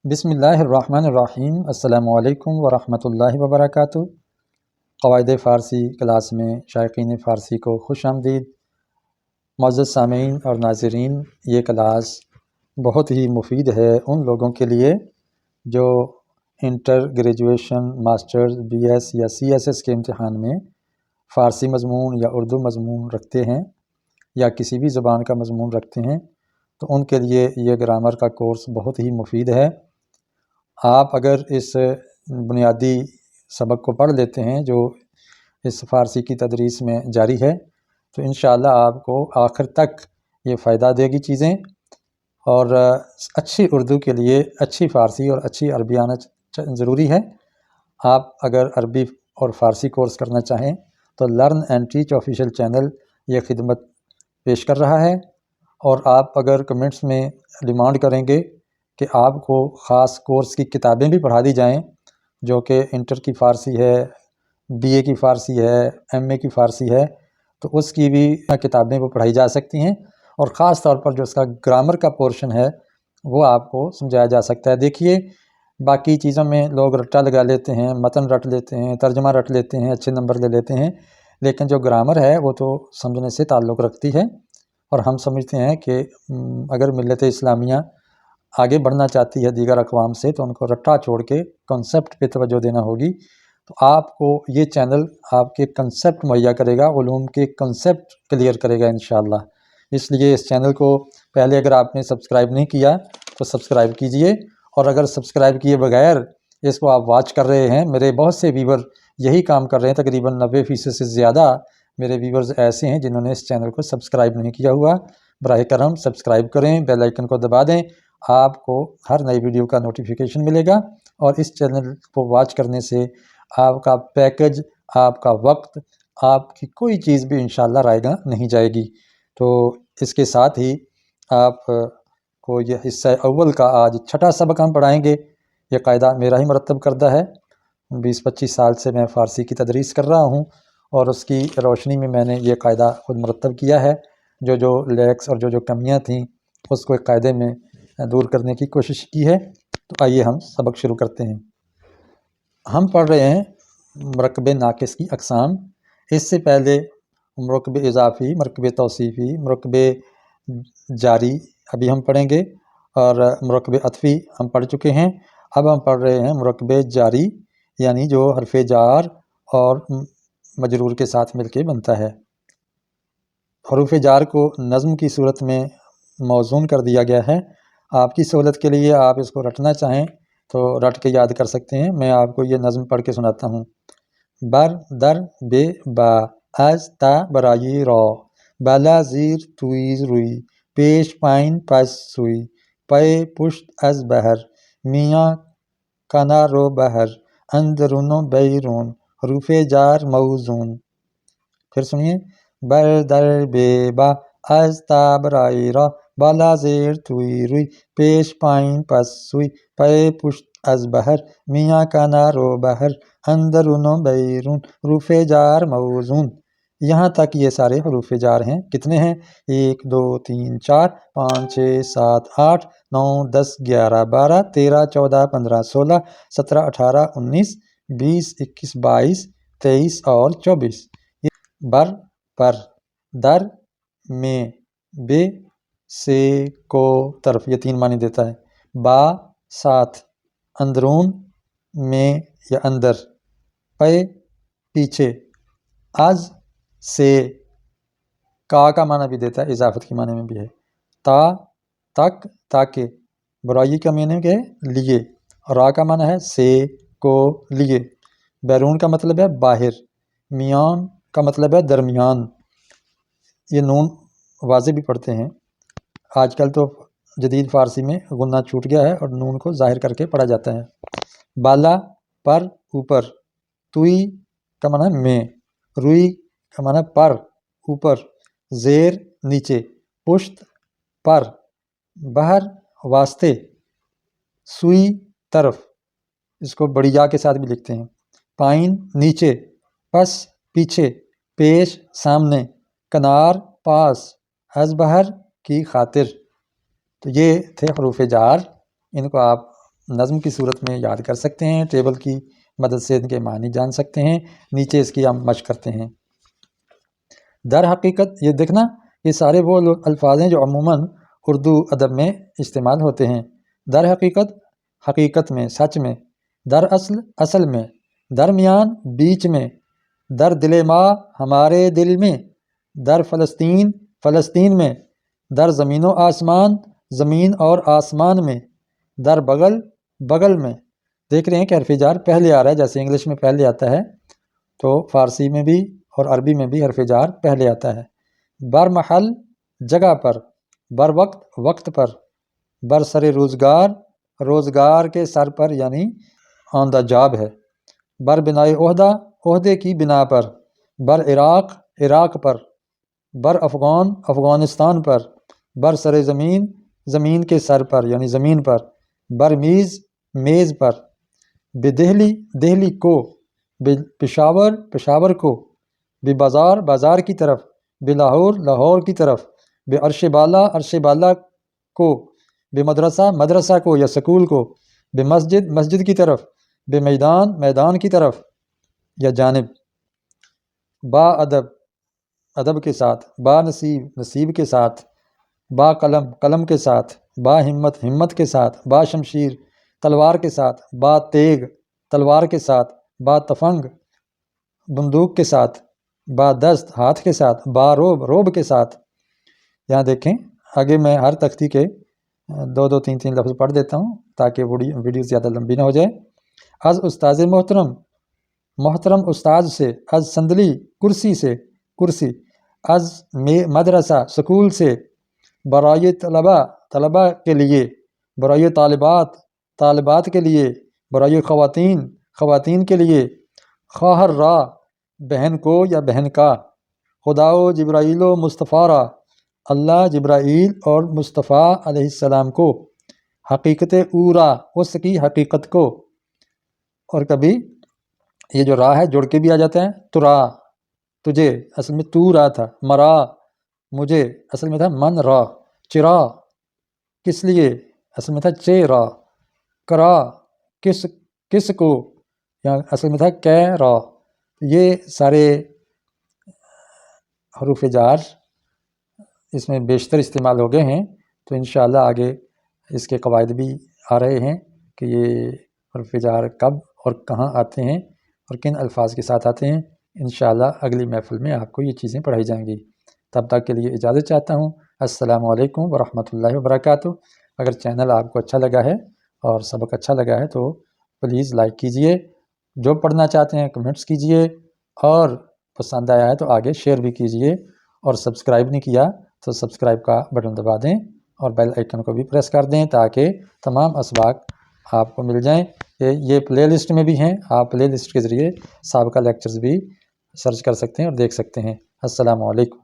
بسم اللہ الرحمن الرحیم۔ السلام علیکم ورحمۃ اللہ وبرکاتہ۔ قواعد فارسی کلاس میں شائقین فارسی کو خوش آمدید۔ معزز سامعین اور ناظرین، یہ کلاس بہت ہی مفید ہے ان لوگوں کے لیے جو inter graduation, masters, B S یا سی ایس ایس کے امتحان میں فارسی مضمون یا اردو مضمون رکھتے ہیں یا کسی بھی زبان کا مضمون رکھتے ہیں، تو ان کے لیے یہ گرامر کا کورس بہت ہی مفید ہے۔ آپ اگر اس بنیادی سبق کو پڑھ لیتے ہیں جو اس فارسی کی تدریس میں جاری ہے، تو انشاءاللہ آپ کو آخر تک یہ فائدہ دے گی چیزیں، اور اچھی اردو کے لیے اچھی فارسی اور اچھی عربی آنا ضروری ہے۔ آپ اگر عربی اور فارسی کورس کرنا چاہیں تو learn and teach official channel یہ خدمت پیش کر رہا ہے، اور آپ اگر کمنٹس میں ڈیمانڈ کریں گے کہ آپ کو خاص کورس کی کتابیں بھی پڑھا دی جائیں جو کہ انٹر کی فارسی ہے، بی اے کی فارسی ہے، ایم اے کی فارسی ہے، تو اس کی بھی کتابیں وہ پڑھائی جا سکتی ہیں، اور خاص طور پر جو اس کا گرامر کا پورشن ہے وہ آپ کو سمجھایا جا سکتا ہے۔ دیکھیے، باقی چیزوں میں لوگ رٹا لگا لیتے ہیں، متن رٹ لیتے ہیں، ترجمہ رٹ لیتے ہیں، اچھے نمبر لے لیتے ہیں، لیکن جو گرامر ہے وہ تو سمجھنے سے تعلق رکھتی ہے، اور ہم سمجھتے ہیں کہ اگر ملت اسلامیہ آگے بڑھنا چاہتی ہے دیگر اقوام سے تو ان کو رٹا چھوڑ کے کنسیپٹ پہ توجہ دینا ہوگی۔ تو آپ کو یہ چینل آپ کے کنسیپٹ مہیا کرے گا، علوم کے کنسیپٹ کلیئر کرے گا انشاءاللہ۔ اس لیے اس چینل کو پہلے اگر آپ نے سبسکرائب نہیں کیا تو سبسکرائب کیجئے، اور اگر سبسکرائب کیے بغیر اس کو آپ واچ کر رہے ہیں، میرے بہت سے ویور یہی کام کر رہے ہیں، تقریباً 90% سے زیادہ میرے ویورز ایسے ہیں جنہوں نے اس چینل کو سبسکرائب نہیں کیا ہوا۔ براہ کرم سبسکرائب کریں، بیل آئیکن کو دبا دیں، آپ کو ہر نئی ویڈیو کا نوٹیفیکیشن ملے گا، اور اس چینل کو واچ کرنے سے آپ کا پیکج، آپ کا وقت، آپ کی کوئی چیز بھی انشاءاللہ رائے گاں نہیں جائے گی۔ تو اس کے ساتھ ہی آپ کو یہ حصہ اول کا آج چھٹا سبق ہم پڑھائیں گے۔ یہ قاعدہ میرا ہی مرتب کردہ ہے، 20-25 سال سے میں فارسی کی تدریس کر رہا ہوں، اور اس کی روشنی میں میں نے یہ قاعدہ خود مرتب کیا ہے۔ جو لیکس اور جو کمیاں تھیں اس کو ایک قاعدے میں دور کرنے کی کوشش کی ہے۔ تو آئیے ہم سبق شروع کرتے ہیں۔ ہم پڑھ رہے ہیں مرکب ناقص کی اقسام۔ اس سے پہلے مرکب اضافی، مرکب توصیفی، مرکب جاری ابھی ہم پڑھیں گے، اور مرکب عطفی ہم پڑھ چکے ہیں۔ اب ہم پڑھ رہے ہیں مرکب جاری، یعنی جو حرف جار اور مجرور کے ساتھ مل کے بنتا ہے۔ حروف جار کو نظم کی صورت میں موزون کر دیا گیا ہے۔ آپ کی سہولت کے لیے آپ اس کو رٹنا چاہیں تو رٹ کے یاد کر سکتے ہیں۔ میں آپ کو یہ نظم پڑھ کے سناتا ہوں۔ بر در بے با، از تا برای را، بالا زیر توی روی، پیش پائن پس سوی، پے پشت از بہر، میاں کنا رو بہر، اندرون و بیرون، حروف جار موزون۔ پھر سنیے، بر در بے با، از تا برای را، بالا زیر توی روی، پیش پائن پس سوی، پے پشت از بہر، میاں کنا رو بہر، اندرون و بیرون، حروف جار موزون۔ یہاں تک یہ سارے حروف جار ہیں۔ کتنے ہیں؟ 1 2 3 4 5 6 7 8 9 10 11 12 13 14 15 16 17 18 19 20 21 22 23 اور 24۔ بر پر، در میں، بے سے، کو طرف، یہ 3 معنی دیتا ہے۔ با ساتھ، اندرون میں یا اندر، پے پیچھے، از سے، کا معنی بھی دیتا ہے، اضافت کے معنی میں بھی ہے۔ تا تک، تاکہ، برائی کا معنی کیا ہے؟ لیے۔ را کا معنی ہے سے، کو، لیے۔ بیرون کا مطلب ہے باہر۔ میان کا مطلب ہے درمیان۔ یہ نون واضح بھی پڑھتے ہیں، آج کل تو جدید فارسی میں غنہ چھوٹ گیا ہے اور نون کو ظاہر کر کے پڑھا جاتا ہے۔ بالا پر، اوپر۔ توئی کا معنی ہے میں۔ روئی کا معنی ہے پر، اوپر۔ زیر نیچے۔ پشت پر۔ بہر واسطے۔ سوئی طرف، اس کو بڑی یا کے ساتھ بھی لکھتے ہیں۔ پائن نیچے۔ پس پیچھے۔ پیش سامنے۔ کنار پاس۔ از بہر کی خاطر۔ تو یہ تھے حروف جار، ان کو آپ نظم کی صورت میں یاد کر سکتے ہیں، ٹیبل کی مدد سے ان کے معنی جان سکتے ہیں۔ نیچے اس کی ہم مشق کرتے ہیں۔ در حقیقت یہ دیکھنا، یہ سارے وہ الفاظ ہیں جو عموماً اردو ادب میں استعمال ہوتے ہیں۔ در حقیقت، حقیقت میں، سچ میں۔ در اصل، اصل میں۔ درمیان، بیچ میں۔ در دل ما، ہمارے دل میں۔ در فلسطین، فلسطین میں۔ در زمین و آسمان، زمین اور آسمان میں۔ در بغل، بغل میں۔ دیکھ رہے ہیں کہ حرف جار پہلے آ رہا ہے، جیسے انگلش میں پہلے آتا ہے تو فارسی میں بھی اور عربی میں بھی حرف جار پہلے آتا ہے۔ بر محل، جگہ پر۔ بر وقت، وقت پر۔ بر سر روزگار، روزگار کے سر پر یعنی آن دا جاب ہے۔ بر بنائے عہدہ، عہدے کی بنا پر۔ بر عراق، عراق پر۔ بر افغان، افغانستان پر۔ بر سر زمین، زمین کے سر پر یعنی زمین پر۔ بر میز، میز پر۔ بدہلی، دہلی کو۔ پشاور، پشاور کو۔ بازار، بازار کی طرف۔ بلاہور، لاہور کی طرف۔ بعرش بالا، عرش بالا کو۔ بمدرسہ، مدرسہ کو یا سکول کو۔ بمسجد، مسجد کی طرف۔ بمیدان، میدان کی طرف یا جانب۔ با ادب، ادب کے ساتھ۔ با نصیب، نصیب کے ساتھ۔ با قلم، قلم کے ساتھ۔ با ہمت، ہمت کے ساتھ۔ با شمشیر، تلوار کے ساتھ۔ با تیغ، تلوار کے ساتھ۔ با تفنگ، بندوق کے ساتھ۔ با دست، ہاتھ کے ساتھ۔ با روب، روب کے ساتھ۔ یہاں دیکھیں آگے میں ہر تختی کے دو دو تین تین لفظ پڑھ دیتا ہوں تاکہ ویڈیو زیادہ لمبی نہ ہو جائے۔ از استاذ محترم، محترم استاذ سے۔ از صندلی، کرسی سے، کرسی۔ از مدرسہ، سکول سے۔ برائے طلبہ، طلبہ کے لیے۔ برائے طالبات، طالبات کے لیے۔ برائے خواتین، خواتین کے لیے۔ خواہر را، بہن کو یا بہن کا۔ خدا و جبرائیل و مصطفیٰ را، اللہ، جبرائیل اور مصطفیٰ علیہ السلام کو۔ حقیقت اورا، اس کی حقیقت کو۔ اور کبھی یہ جو را ہے جڑ کے بھی آ جاتا ہے، ترا، تجھے، اصل میں تو را تھا۔ مرا، مجھے، اصل میں تھا من را۔ چرا، کس لیے، اصل میں تھا چے را۔ کرا، کس، کس کو، یا اصل میں تھا کہ را۔ یہ سارے حروف جار اس میں بیشتر استعمال ہو گئے ہیں، تو انشاءاللہ آگے اس کے قواعد بھی آ رہے ہیں کہ یہ حروف جار کب اور کہاں آتے ہیں اور کن الفاظ کے ساتھ آتے ہیں۔ انشاءاللہ اگلی محفل میں آپ کو یہ چیزیں پڑھائی جائیں گی۔ تب تک کے لیے اجازت چاہتا ہوں۔ السلام علیکم ورحمۃ اللہ وبرکاتہ۔ اگر چینل آپ کو اچھا لگا ہے اور سبق اچھا لگا ہے تو پلیز لائک کیجئے، جو پڑھنا چاہتے ہیں کمنٹس کیجئے، اور پسند آیا ہے تو آگے شیئر بھی کیجئے، اور سبسکرائب نہیں کیا تو سبسکرائب کا بٹن دبا دیں اور بیل آئیکن کو بھی پریس کر دیں تاکہ تمام اسباق آپ کو مل جائیں۔ یہ پلے لسٹ میں بھی ہیں، آپ پلے لسٹ کے ذریعے سابقہ لیکچرز بھی سرچ کر سکتے ہیں اور دیکھ سکتے ہیں۔ السلام علیکم۔